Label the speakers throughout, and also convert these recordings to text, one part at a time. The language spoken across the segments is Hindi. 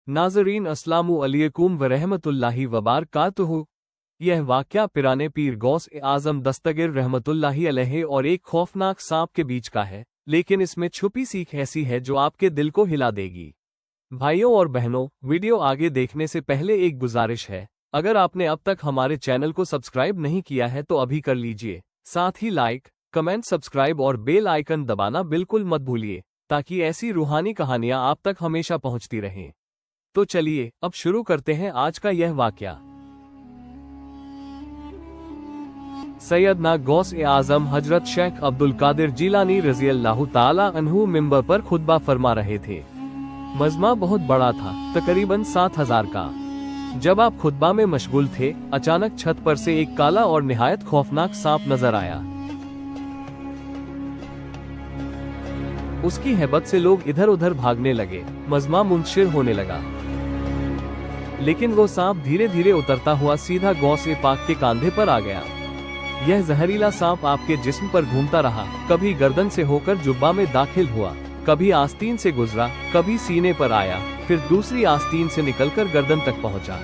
Speaker 1: नाज़रीन अस्सलामु अलैकुम व रहमतुल्लाहि व बरकातुहू। यह वाक़या पिराने पीर गौस-ए-आज़म दस्तगीर रहमतुल्लाहि अलैहि और एक खौफनाक सांप के बीच का है, लेकिन इसमें छुपी सीख ऐसी है जो आपके दिल को हिला देगी। भाइयों और बहनों, वीडियो आगे देखने से पहले एक गुजारिश है, अगर आपने अब तक हमारे चैनल को सब्सक्राइब नहीं किया है तो अभी कर लीजिए। साथ ही लाइक, कमेंट, सब्सक्राइब और बेल आइकन दबाना बिल्कुल मत भूलिए, ताकि ऐसी रूहानी कहानियां आप तक हमेशा पहुंचती रहें। तो चलिए अब शुरू करते हैं आज का यह वाकया। सैयदना गौस-ए-आज़म हजरत शेख अब्दुल कादिर जिलानी रज़ियल्लाहु ताला अन्हु मिंबर पर खुतबा फरमा रहे थे। मजमा बहुत बड़ा था, तकरीबन 7000 का। जब आप खुतबा में मशगूल थे, अचानक छत पर से एक काला और निहायत खौफनाक सांप नजर आया। उसकी हैबत से लोग इधर उधर भागने लगे, मजमा मुंतशिर होने लगा। लेकिन वो सांप धीरे धीरे उतरता हुआ सीधा गौस-ए-पाक के कांधे पर आ गया। यह जहरीला सांप आपके जिस्म पर घूमता रहा, कभी गर्दन से होकर जुब्बा में दाखिल हुआ, कभी आस्तीन से गुजरा, कभी सीने पर आया, फिर दूसरी आस्तीन से निकलकर गर्दन तक पहुंचा।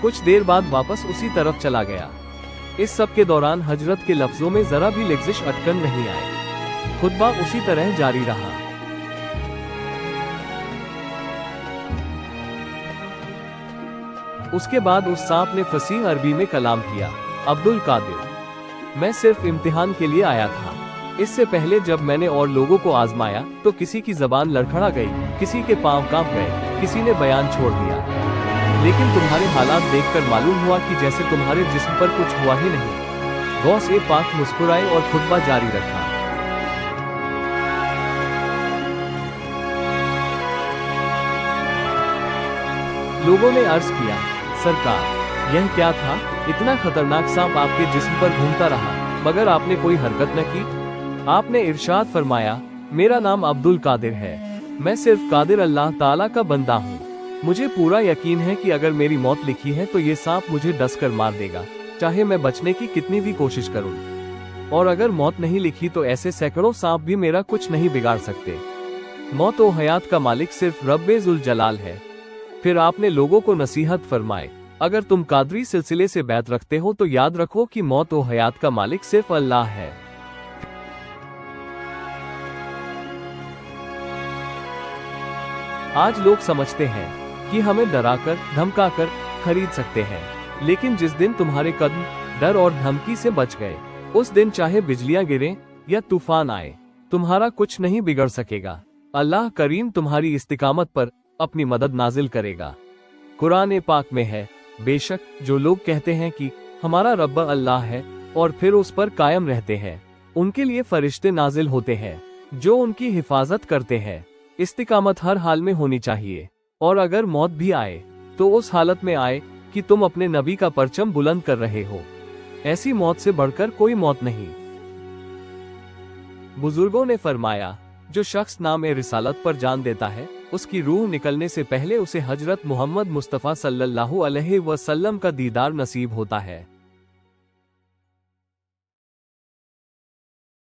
Speaker 1: कुछ देर बाद वापस उसी तरफ चला गया। इस सब के दौरान हजरत के लफ्जों में जरा भी लग्जिश अटकन नहीं आई। खुतबा उसी तरह जारी रहा। उसके बाद उस सांप ने फसीह अरबी में कलाम किया, अब्दुल कादिर, मैं सिर्फ इम्तिहान के लिए आया था। इससे पहले जब मैंने और लोगों को आजमाया तो किसी की जबान लड़खड़ा गई, किसी के पांव कांप गए, किसी ने बयान छोड़ दिया। लेकिन तुम्हारे हालात देखकर मालूम हुआ कि जैसे तुम्हारे जिस्म पर कुछ हुआ ही नहीं। गौस-ए-पाक मुस्कुराए और खुतबा जारी रखा। लोगों ने अर्ज किया, सरकार, यह क्या था? इतना खतरनाक सांप आपके जिस्म पर घूमता रहा, मगर आपने कोई हरकत न की। आपने इरशाद फरमाया, मेरा नाम अब्दुल कादिर है, मैं सिर्फ कादिर अल्लाह ताला का बंदा हूँ। मुझे पूरा यकीन है कि अगर मेरी मौत लिखी है तो ये सांप मुझे डस कर मार देगा, चाहे मैं बचने की कितनी भी कोशिश करूँ। और अगर मौत नहीं लिखी तो ऐसे सैकड़ों सांप भी मेरा कुछ नहीं बिगाड़ सकते। मौत व हयात का मालिक सिर्फ रब्बे जुल जलाल है। फिर आपने लोगों को नसीहत फरमाए, अगर तुम कादरी सिलसिले से बैत रखते हो तो याद रखो कि मौत व हयात का मालिक सिर्फ अल्लाह है। आज लोग समझते हैं कि हमें डराकर, धमकाकर खरीद सकते हैं, लेकिन जिस दिन तुम्हारे कदम डर और धमकी से बच गए, उस दिन चाहे बिजलियां गिरें या तूफान आए, तुम्हारा कुछ नहीं बिगड़ सकेगा। अल्लाह करीम तुम्हारी इस्तिकामत पर अपनी मदद नाजिल करेगा। कुरान पाक में है, बेशक जो लोग कहते हैं कि हमारा रब्ब अल्लाह है और फिर उस पर कायम रहते हैं, उनके लिए फरिश्ते नाजिल होते हैं जो उनकी हिफाजत करते हैं। इस्तिकामत हर हाल में होनी चाहिए, और अगर मौत भी आए तो उस हालत में आए कि तुम अपने नबी का परचम बुलंद कर रहे हो। ऐसी मौत से बढ़कर कोई मौत नहीं। बुजुर्गों ने फरमाया, जो शख्स नाम-ए रिसालत पर जान देता है, उसकी रूह निकलने से पहले उसे हजरत मोहम्मद मुस्तफ़ा सल्लल्लाहु अलैहि वसल्लम का दीदार नसीब होता है।